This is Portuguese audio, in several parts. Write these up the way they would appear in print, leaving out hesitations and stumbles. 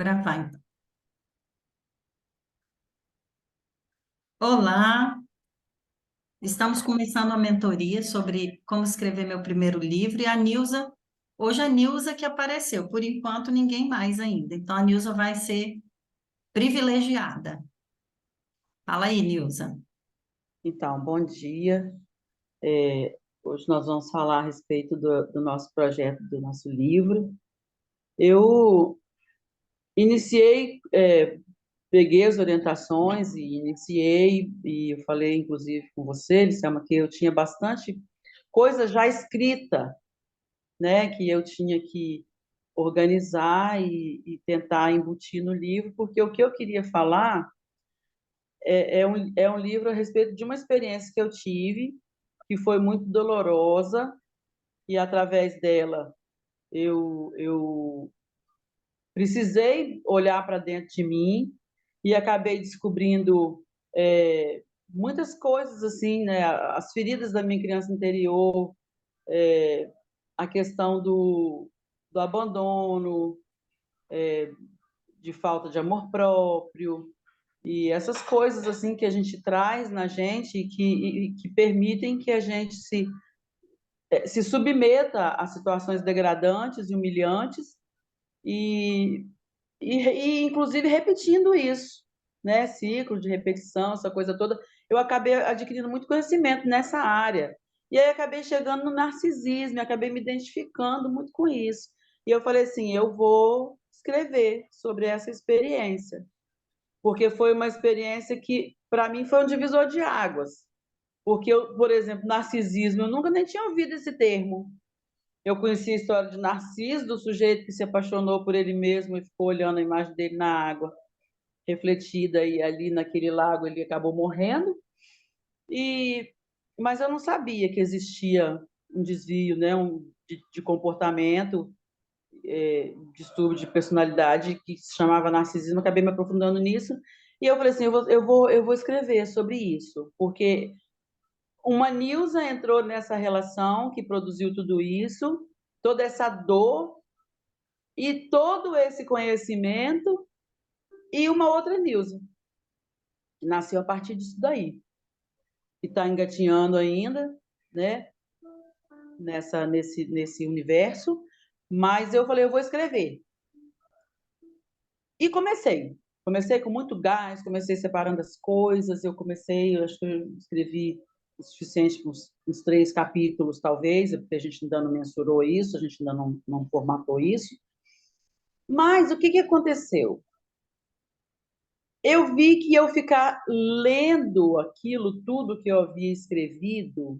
Gravar, então. Olá, estamos começando a mentoria sobre como escrever meu primeiro livro e hoje a Nilza que apareceu, por enquanto ninguém mais ainda. Então a Nilza vai ser privilegiada. Fala aí, Nilza. Então, bom dia. Hoje nós vamos falar a respeito do nosso projeto, do nosso livro. Eu iniciei, peguei as orientações e iniciei, e eu falei, inclusive, com você, Lissama, que eu tinha bastante coisa já escrita, né, que eu tinha que organizar e tentar embutir no livro, porque o que eu queria falar é um livro a respeito de uma experiência que eu tive, que foi muito dolorosa, e através dela eu precisei olhar para dentro de mim e acabei descobrindo muitas coisas assim, né? As feridas da minha criança interior, a questão do abandono, de falta de amor próprio e essas coisas assim que a gente traz na gente e que permitem que a gente se submeta a situações degradantes e humilhantes e, inclusive repetindo isso, né? Ciclo de repetição, essa coisa toda. Eu acabei adquirindo muito conhecimento nessa área. E aí acabei chegando no narcisismo, acabei me identificando muito com isso. E eu falei assim, eu vou escrever sobre essa experiência, porque foi uma experiência que, para mim, foi um divisor de águas. Porque eu, por exemplo, narcisismo, eu nunca nem tinha ouvido esse termo. Eu conheci a história de Narciso, do sujeito que se apaixonou por ele mesmo e ficou olhando a imagem dele na água, refletida, e ali naquele lago ele acabou morrendo. E mas eu não sabia que existia um desvio, né, de comportamento, distúrbio de personalidade que se chamava narcisismo. Acabei me aprofundando nisso e eu falei assim, eu vou escrever sobre isso, porque uma Nilza entrou nessa relação que produziu tudo isso, toda essa dor e todo esse conhecimento, e uma outra Nilza, que nasceu a partir disso daí, que está engatinhando ainda, né, nesse universo, mas eu falei, eu vou escrever. E comecei com muito gás, comecei separando as coisas, eu acho que eu escrevi o suficiente para uns 3 capítulos, talvez, porque a gente ainda não mensurou isso, a gente ainda não formatou isso. Mas o que que aconteceu? Eu vi que eu ficar lendo aquilo tudo que eu havia escrevido,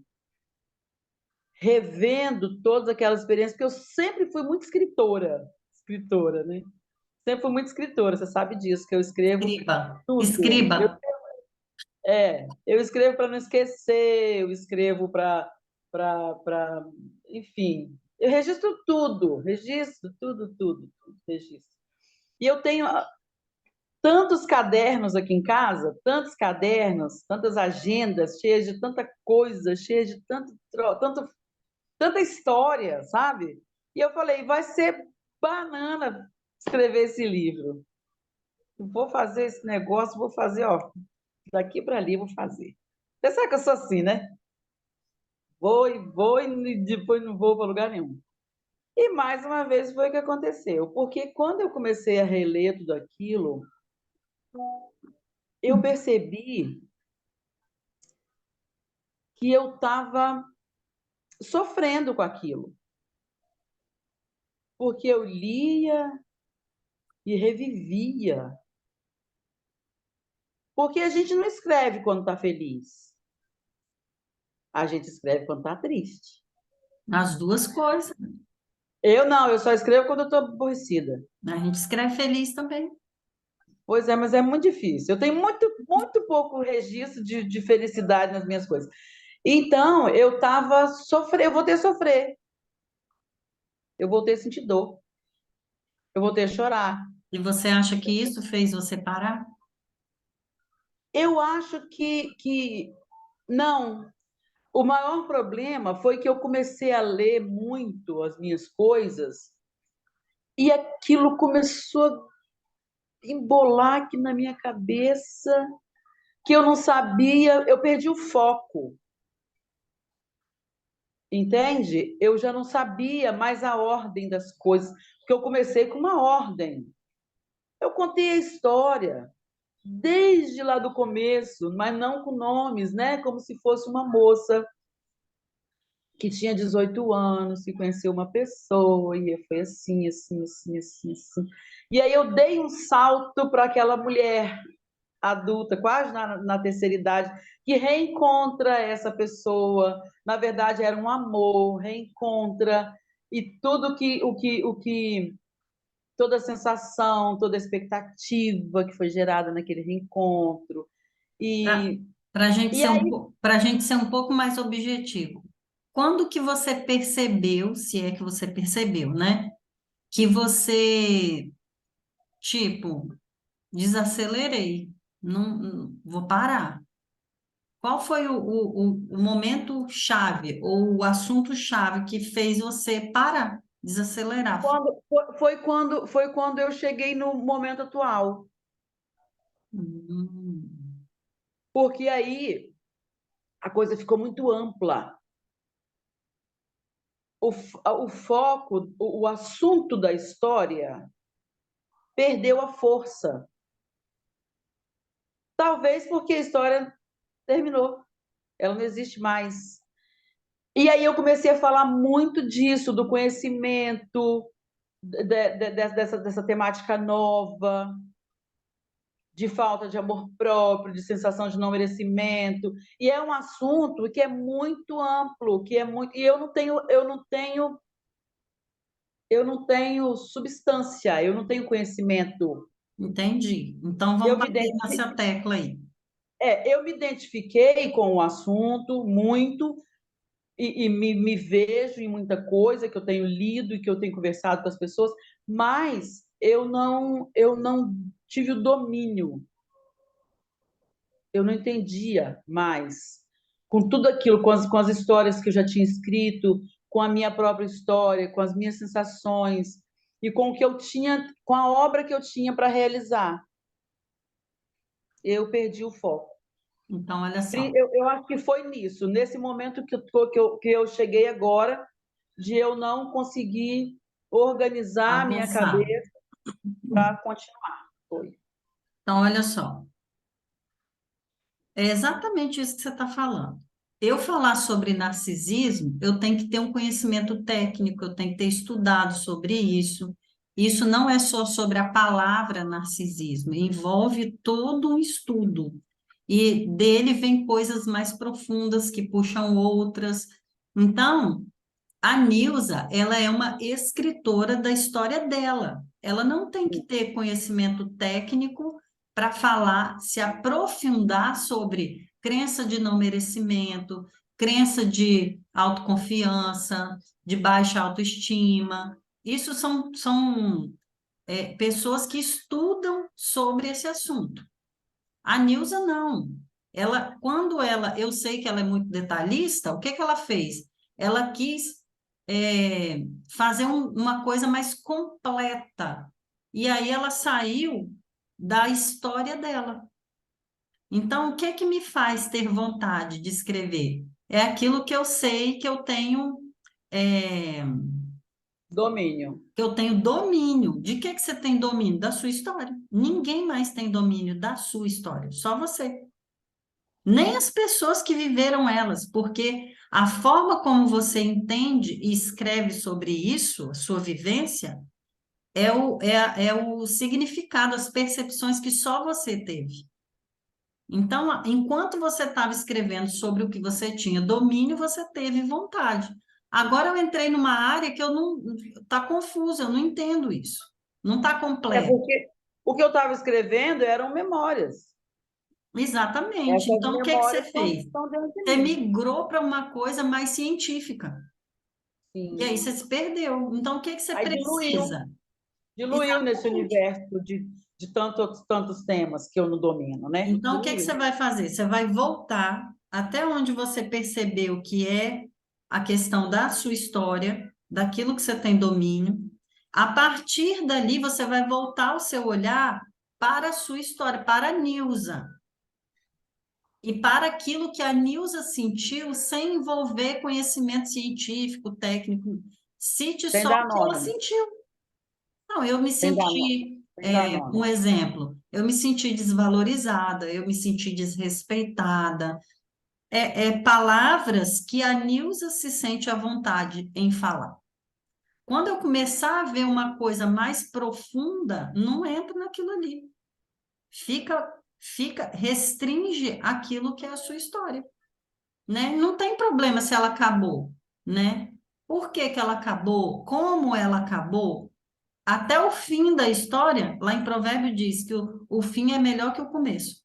revendo todas aquelas experiências, porque eu sempre fui muito escritora, né? Sempre fui muito escritora, você sabe disso, que eu escrevo Escriba, tudo. escriba. Eu escrevo para não esquecer, eu escrevo para, enfim, eu registro tudo, registro. E eu tenho tantos cadernos aqui em casa, tantos cadernos, tantas agendas cheias de tanta coisa, cheias de tanta história, sabe? E eu falei, vai ser banana escrever esse livro. Vou fazer esse negócio, vou fazer, ó, daqui para ali, vou fazer. Você sabe que eu sou assim, né? Vou e depois não vou para lugar nenhum. E mais uma vez foi o que aconteceu, porque quando eu comecei a reler tudo aquilo, eu percebi que eu estava sofrendo com aquilo, porque eu lia e revivia. Porque a gente não escreve quando está feliz, a gente escreve quando está triste. As duas coisas. Eu não, eu só escrevo quando eu estou aborrecida. A gente escreve feliz também. Pois é, mas é muito difícil. Eu tenho muito pouco registro de felicidade nas minhas coisas. Então, eu estava sofrendo, eu voltei a sentir dor, eu voltei a chorar. E você acha que isso fez você parar? Eu acho que não. O maior problema foi que eu comecei a ler muito as minhas coisas e aquilo começou. embolar aqui na minha cabeça, que eu não sabia, eu perdi o foco, entende? Eu já não sabia mais a ordem das coisas, porque eu comecei com uma ordem. Eu contei a história desde lá do começo, mas não com nomes, né? Como se fosse uma moça que tinha 18 anos, que conheceu uma pessoa, e foi assim, assim, assim, assim, assim. E aí eu dei um salto para aquela mulher adulta, quase na terceira idade, que reencontra essa pessoa. Na verdade, era um amor, reencontra, e tudo toda a sensação, toda a expectativa que foi gerada naquele reencontro. Para E, a gente e ser aí, para gente ser um pouco mais objetivo. Quando que você percebeu, se é que você percebeu, né? Que você, tipo, desacelerei, não vou parar. Qual foi o momento chave ou o assunto chave que fez você parar, desacelerar? foi quando eu cheguei no momento atual. Hum, Porque aí a coisa ficou muito ampla. O foco, o assunto da história perdeu a força. Talvez porque a história terminou, ela não existe mais. E aí eu comecei a falar muito disso, do conhecimento, dessa temática nova, de falta de amor próprio, de sensação de não merecimento. E é um assunto que é muito amplo, que é muito. E eu não tenho substância, eu não tenho conhecimento. entendi. Então vamos Eu me, bater identi- nessa tecla aí. eu me identifiquei com o assunto muito e me vejo em muita coisa que eu tenho lido e que eu tenho conversado com as pessoas, mas eu não tive o domínio, eu não entendia mais. Com tudo aquilo, com as histórias que eu já tinha escrito, com a minha própria história, com as minhas sensações e com o que eu tinha, com a obra que eu tinha para realizar, eu perdi o foco. Então, olha só, Eu acho que foi nisso, nesse momento que eu cheguei agora, de eu não conseguir organizar a minha avançar. cabeça para continuar. Foi. Então, olha só. É exatamente isso que você está falando. Eu falar sobre narcisismo, eu tenho que ter um conhecimento técnico, eu tenho que ter estudado sobre isso. Isso não é só sobre a palavra narcisismo, envolve todo um estudo. E dele vem coisas mais profundas que puxam outras. Então, a Nilza, ela é uma escritora da história dela. Ela não tem que ter conhecimento técnico para falar, se aprofundar sobre crença de não merecimento, crença de autoconfiança, de baixa autoestima. Isso são pessoas que estudam sobre esse assunto. A Nilza não. Eu sei que ela é muito detalhista, o que que ela fez? Ela quis fazer uma coisa mais completa. E aí ela saiu da história dela. Então, o que que me faz ter vontade de escrever? É aquilo que eu sei é, Domínio. que eu tenho domínio. De que você tem domínio? Da sua história. Ninguém mais tem domínio da sua história, só você. Nem as pessoas que viveram elas, porque a forma como você entende e escreve sobre isso, a sua vivência, é o significado, as percepções que só você teve. Então, enquanto você estava escrevendo sobre o que você tinha domínio, você teve vontade. Agora eu entrei numa área que eu não, está confusa, eu não entendo isso. Não está É completo. porque o que eu estava escrevendo eram memórias. Exatamente. Essas Então, o que que você memórias fez? estão dentro de Você mim. migrou para uma coisa mais científica. E aí Sim. você se perdeu. Então, o que que você Aí precisa? diluiu nesse Exatamente. universo de tantos temas que eu não domino, né? Então, o que que você Diluiu. vai fazer? Você vai voltar até onde você percebeu que é a questão da sua história, daquilo que você tem domínio. A partir dali, você vai voltar o seu olhar para a sua história, para a Nilza. E para aquilo que a Nilza sentiu sem envolver conhecimento científico, técnico. Cite Sem só dar o que ela nome. sentiu. Não, eu me Sem dar nome. senti, Sem dar um nome. exemplo, eu me senti desvalorizada, eu me senti desrespeitada. Palavras que a Nilza se sente à vontade em falar. Quando eu começar a ver uma coisa mais profunda, não entra naquilo ali. Restringe aquilo que é a sua história, né? Não tem problema se ela acabou, né? Por que que ela acabou? Como ela acabou? Até o fim da história, lá em Provérbio diz que o fim é melhor que o começo,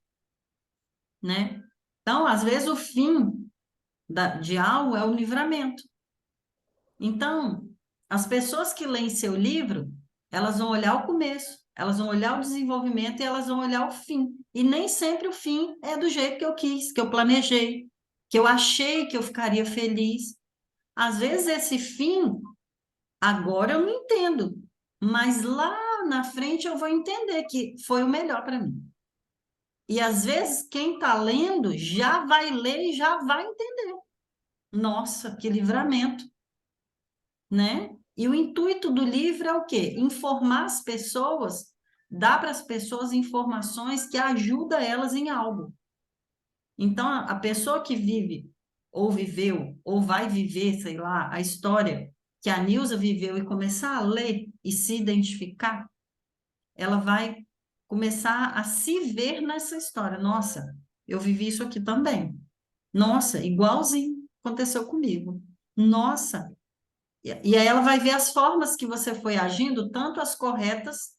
né? Então, às vezes, o fim de algo é o livramento. Então, as pessoas que leem seu livro, elas vão olhar o começo, elas vão olhar o desenvolvimento e elas vão olhar o fim. E nem sempre o fim é do jeito que eu quis, que eu planejei, que eu achei que eu ficaria feliz. Às vezes esse fim, agora eu não entendo, mas lá na frente eu vou entender que foi o melhor para mim. E às vezes quem está lendo já vai ler e já vai entender. Nossa, que livramento, né? E o intuito do livro é o quê? Informar as pessoas, dar para as pessoas informações que ajudam elas em algo. Então, a pessoa que vive, ou viveu, ou vai viver, sei lá, a história que a Nilza viveu e começar a ler e se identificar, ela vai começar a se ver nessa história. Nossa, eu vivi isso aqui também. Nossa, igualzinho aconteceu comigo. Nossa, e aí ela vai ver as formas que você foi agindo, tanto as corretas,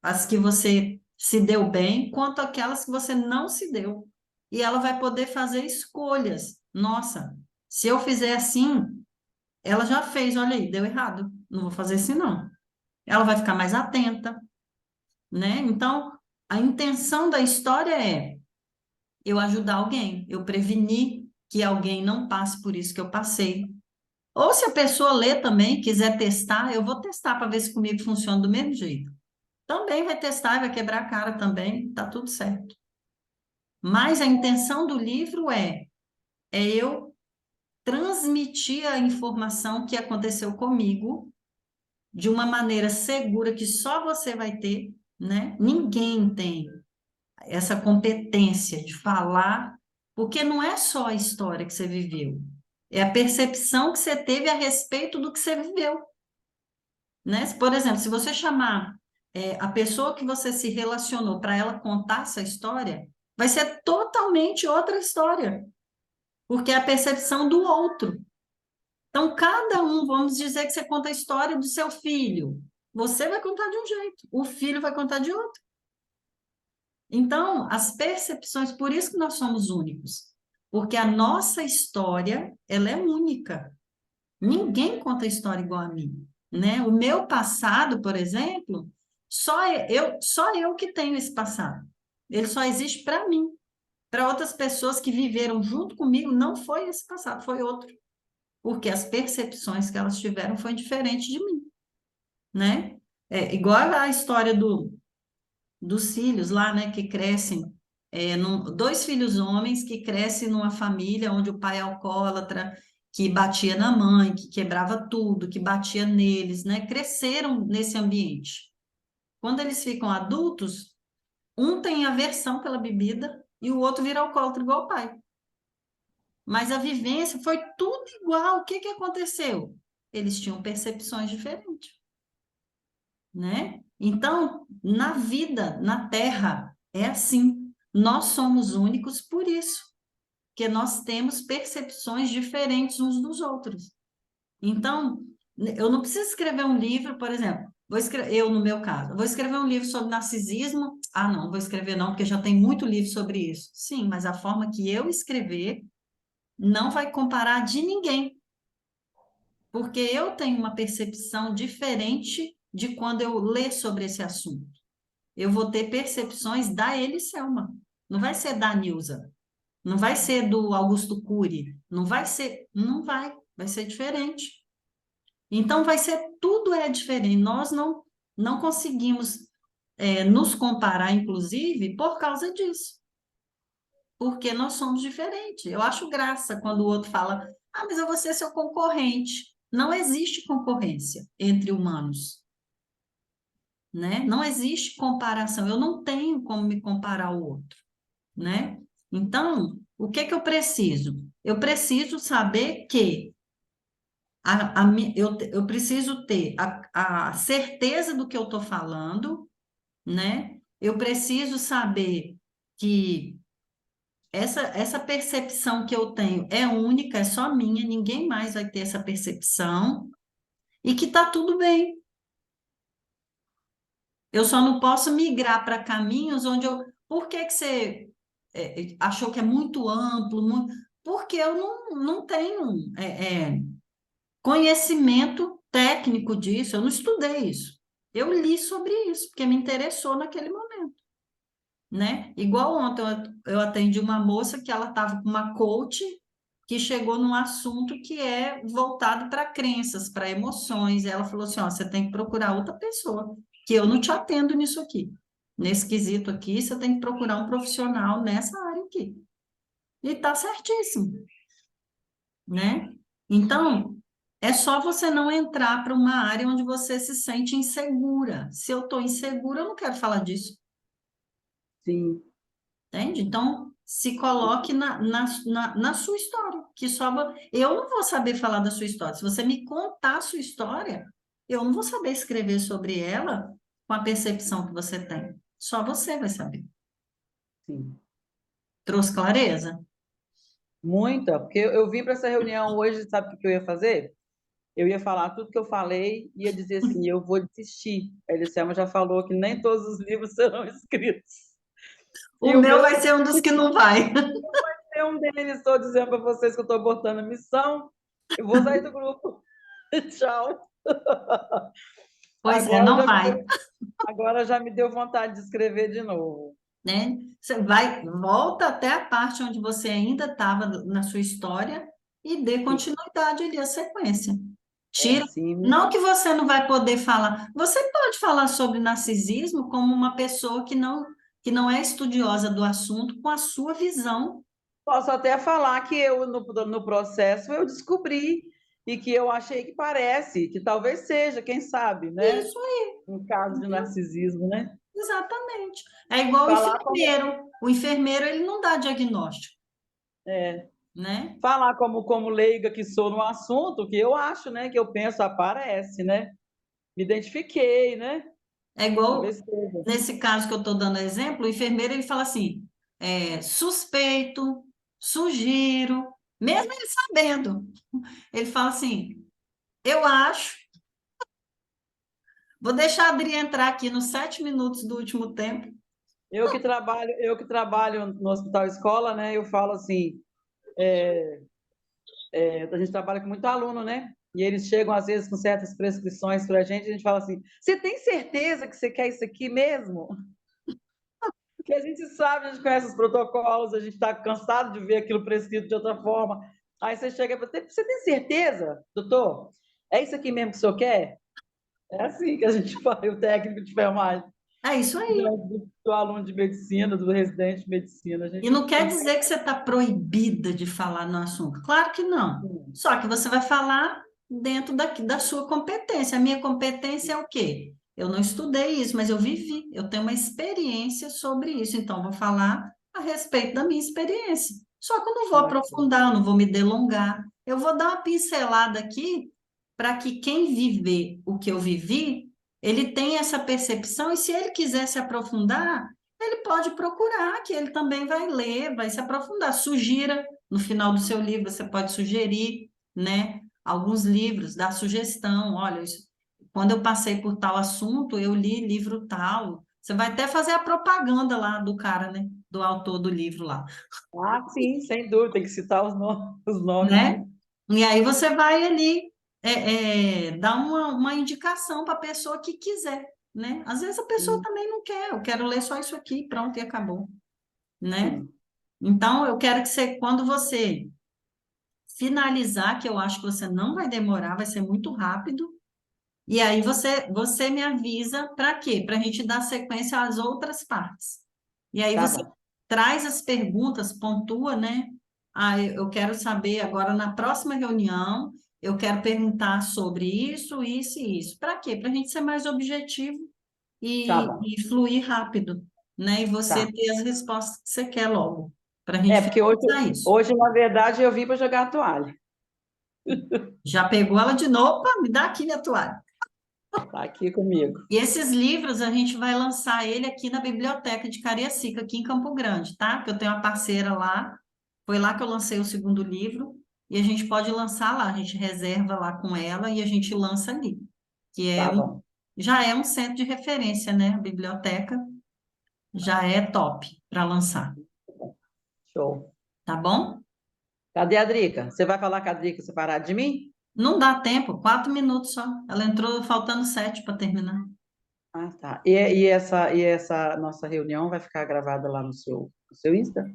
as que você se deu bem, quanto aquelas que você não se deu. E ela vai poder fazer escolhas. Nossa, se eu fizer assim, ela já fez, olha aí, deu errado. Não vou fazer assim, não. Ela vai ficar mais atenta, né? Então, a intenção da história é eu ajudar alguém, eu prevenir que alguém não passe por isso que eu passei. Ou se a pessoa ler também, quiser testar, eu vou testar para ver se comigo funciona do mesmo jeito. Também vai testar, vai quebrar a cara também, tá tudo certo. Mas a intenção do livro é eu transmitir a informação que aconteceu comigo de uma maneira segura que só você vai ter, né? Ninguém tem essa competência de falar, porque não é só a história que você viveu, é a percepção que você teve a respeito do que você viveu, né? Por exemplo, se você chamar a pessoa que você se relacionou para ela contar essa história, vai ser totalmente outra história, porque é a percepção do outro. Então, cada um, vamos dizer que você conta a história do seu filho, você vai contar de um jeito, o filho vai contar de outro. Então, as percepções, por isso que nós somos únicos, porque a nossa história, ela é única. Ninguém conta história igual a mim, né? O meu passado, por exemplo, só eu que tenho esse passado. Ele só existe para mim. Para outras pessoas que viveram junto comigo, não foi esse passado, foi outro. Porque as percepções que elas tiveram foi diferente de mim, né? Igual a história dos filhos lá, né, que crescem, dois filhos homens que crescem numa família onde o pai é alcoólatra, que batia na mãe, que quebrava tudo, que batia neles, né, cresceram nesse ambiente. Quando eles ficam adultos, um tem aversão pela bebida e o outro vira alcoólatra igual o pai. Mas a vivência foi tudo igual. O que que aconteceu? Eles tinham percepções diferentes, né? Então, na vida, na Terra, é assim. Nós somos únicos por isso, que nós temos percepções diferentes uns dos outros. Então, eu não preciso escrever um livro, por exemplo, eu, no meu caso, vou escrever um livro sobre narcisismo. Ah, não, vou escrever não, porque já tem muito livro sobre isso. Sim, mas a forma que eu escrever não vai comparar de ninguém, porque eu tenho uma percepção diferente de quando eu ler sobre esse assunto. Eu vou ter percepções da Elisselma, não vai ser da Nilza, não vai ser do Augusto Cury, vai ser diferente. Então vai ser tudo é diferente. Nós não conseguimos nos comparar, inclusive, por causa disso, porque nós somos diferentes. Eu acho graça quando o outro fala, ah, mas eu vou ser seu concorrente. Não existe concorrência entre humanos, né? Não existe comparação. Eu não tenho como me comparar ao outro, né? Então, o que que eu preciso? Eu preciso saber que eu preciso ter a certeza do que eu estou falando, né? Eu preciso saber que essa percepção que eu tenho é única, é só minha, ninguém mais vai ter essa percepção, e que está tudo bem. Eu só não posso migrar para caminhos onde eu. Por que que você achou que é muito amplo? Porque eu não tenho conhecimento técnico disso, eu não estudei isso. Eu li sobre isso, porque me interessou naquele momento, né? Igual ontem eu atendi uma moça que ela estava com uma coach que chegou num assunto que é voltado para crenças, para emoções. E ela falou assim: ó, você tem que procurar outra pessoa, que eu não te atendo nisso aqui. Nesse quesito aqui, você tem que procurar um profissional nessa área aqui. E tá certíssimo, né? Então, é só você não entrar para uma área onde você se sente insegura. Se eu estou insegura, eu não quero falar disso. Sim. Entende? Então, se coloque na sua história, que só eu não vou saber falar da sua história. Se você me contar a sua história, eu não vou saber escrever sobre ela com a percepção que você tem. Só você vai saber. Sim. Trouxe clareza? Muita, porque eu vim para essa reunião hoje, sabe o que eu ia fazer? Eu ia falar tudo que eu falei, ia dizer assim, eu vou desistir. A Elisama já falou que nem todos os livros serão escritos. O E o meu meu vai ser um dos que não vai. é um deles. Estou dizendo para vocês que eu estou abortando a missão. Eu vou sair do grupo. Tchau. Pois é, não vai, Agora já me deu vontade de escrever de novo. né? Você volta até a parte onde você ainda estava na sua história e dê Sim, continuidade ali à sequência. é Tira, assim. não que você não vai poder falar, você pode falar sobre narcisismo como uma pessoa que não é estudiosa do assunto com a sua visão. Posso até falar que eu, no processo, eu descobri e que eu achei que parece, que talvez seja, quem sabe, né? Isso aí, Um caso de entendeu? narcisismo, né? Exatamente. É igual o Falar como, enfermeiro. O enfermeiro, ele não dá diagnóstico, é, né? falar como leiga que sou no assunto, que eu acho, né? Que eu penso, aparece, né? Me identifiquei, né? É igual, Talvez seja. nesse caso que eu estou dando exemplo, o enfermeiro, ele fala assim, suspeito, sugiro, mesmo ele sabendo. Ele fala assim, eu acho. Vou deixar a Adri entrar aqui nos 7 minutos do último tempo. Eu que trabalho no hospital escola, né? Eu falo assim, a gente trabalha com muito aluno, né? E eles chegam às vezes com certas prescrições para a gente fala assim: você tem certeza que você quer isso aqui mesmo? Porque a gente sabe, a gente conhece os protocolos, a gente está cansado de ver aquilo prescrito de outra forma. Aí você chega e fala: você tem certeza, doutor? É isso aqui mesmo que o senhor quer? É assim que a gente faz, o técnico de enfermagem, É isso aí. do aluno de medicina, do residente de medicina. A E gente não quer dizer que você está proibida de falar no assunto. Claro que não. Só que você vai falar dentro da sua competência. A minha competência é o quê? Eu não estudei isso, mas eu vivi. Eu tenho uma experiência sobre isso. Então, eu vou falar a respeito da minha experiência. Só que eu não vou aprofundar, eu não vou me delongar. Eu vou dar uma pincelada aqui para que quem viver o que eu vivi, ele tenha essa percepção e se ele quiser se aprofundar, ele pode procurar, que ele também vai ler, vai se aprofundar. Sugira, no final do seu livro, você pode sugerir, né, alguns livros, dar sugestão. Olha, quando eu passei por tal assunto, eu li livro tal. Você vai até fazer a propaganda lá do cara, né, do autor do livro lá, Ah, sim, sem dúvida, tem que citar os nomes, né? né? E aí você vai ali dar uma indicação para a pessoa que quiser, né? Às vezes a pessoa Sim, também não quer, eu quero ler só isso aqui, pronto, e acabou, né? sim. Então, eu quero que você, quando você finalizar, que eu acho que você não vai demorar, vai ser muito rápido, E aí você me avisa para quê? Para a gente dar sequência às outras partes. E aí Tá você bom, traz as perguntas, pontua, né? Ah, eu quero saber agora na próxima reunião, eu quero perguntar sobre isso, isso e isso. Para quê? Para a gente ser mais objetivo tá bom, e fluir rápido, né? E você tá. ter as respostas que você quer logo, para a gente Porque finalizar isso. hoje, na verdade, eu vim para jogar a toalha. Já pegou ela de novo? Opa, me dá aqui minha toalha. Tá aqui comigo. E esses livros a gente vai lançar ele aqui na biblioteca de Cariacica, aqui em Campo Grande, tá? Porque eu tenho uma parceira lá, foi lá que eu lancei o segundo livro, e a gente pode lançar lá, a gente reserva lá com ela e a gente lança ali, que Tá bom, já é um centro de referência, né? A biblioteca já é top para lançar, show. tá bom? Cadê a Drica? Você vai falar com a Drica separado de mim? Não dá tempo, 4 minutos só. Ela entrou faltando 7 para terminar. Ah, tá. E essa nossa reunião vai ficar gravada lá no seu Insta?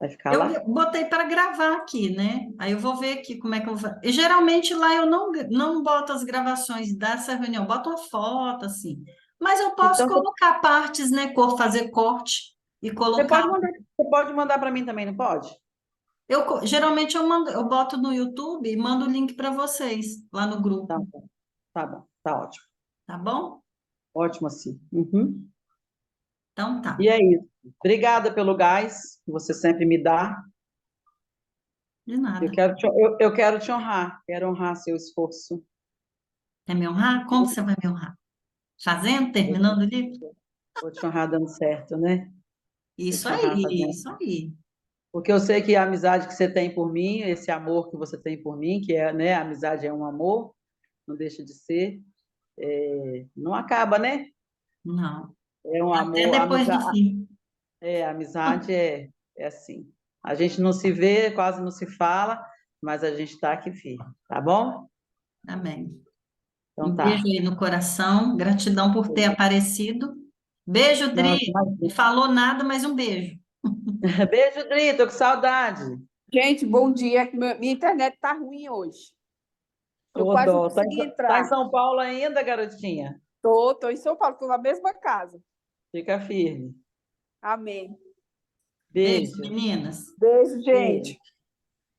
Vai ficar Eu lá? botei para gravar aqui, né? Aí eu vou ver aqui como é que eu vou. E geralmente lá eu não boto as gravações dessa reunião, boto uma foto assim. Mas eu posso Então, colocar partes, né? Fazer corte e você colocar. pode mandar para mim também, não pode? Geralmente eu mando, eu boto no YouTube e mando o link para vocês lá no Tá grupo, bom, tá bom, tá ótimo. tá bom? Ótimo assim. Uhum. Então E tá. é isso. Obrigada pelo gás que você sempre me dá. De Eu nada. quero eu quero te honrar, quero honrar seu esforço. Quer me honrar? Como você vai me honrar? Fazendo, terminando o livro? Vou te honrar dando certo, né? Vou Isso te honrar aí, fazendo. isso aí. Porque eu sei que a amizade que você tem por mim, esse amor que você tem por mim, que é, né, a amizade é um amor, não deixa de ser, não acaba, né? Não. É um Até amor, depois do fim. a amizade é assim. A gente não se vê, quase não se fala, mas a gente está aqui firme, tá bom? Amém. Então Um beijo tá. aí no coração. Gratidão por ter aparecido. Beijo, Não, Dri. Não falou nada, mas um beijo. beijo, Dri, tô com saudade. Gente, bom dia. Minha internet tá ruim hoje. Eu Ô, quase não dó. consegui Tá em entrar. São Paulo ainda, garotinha? Tô em São Paulo, tô na mesma casa. Fica firme. Amém. Beijo, Beijo. meninas. Beijo, Beijo. gente.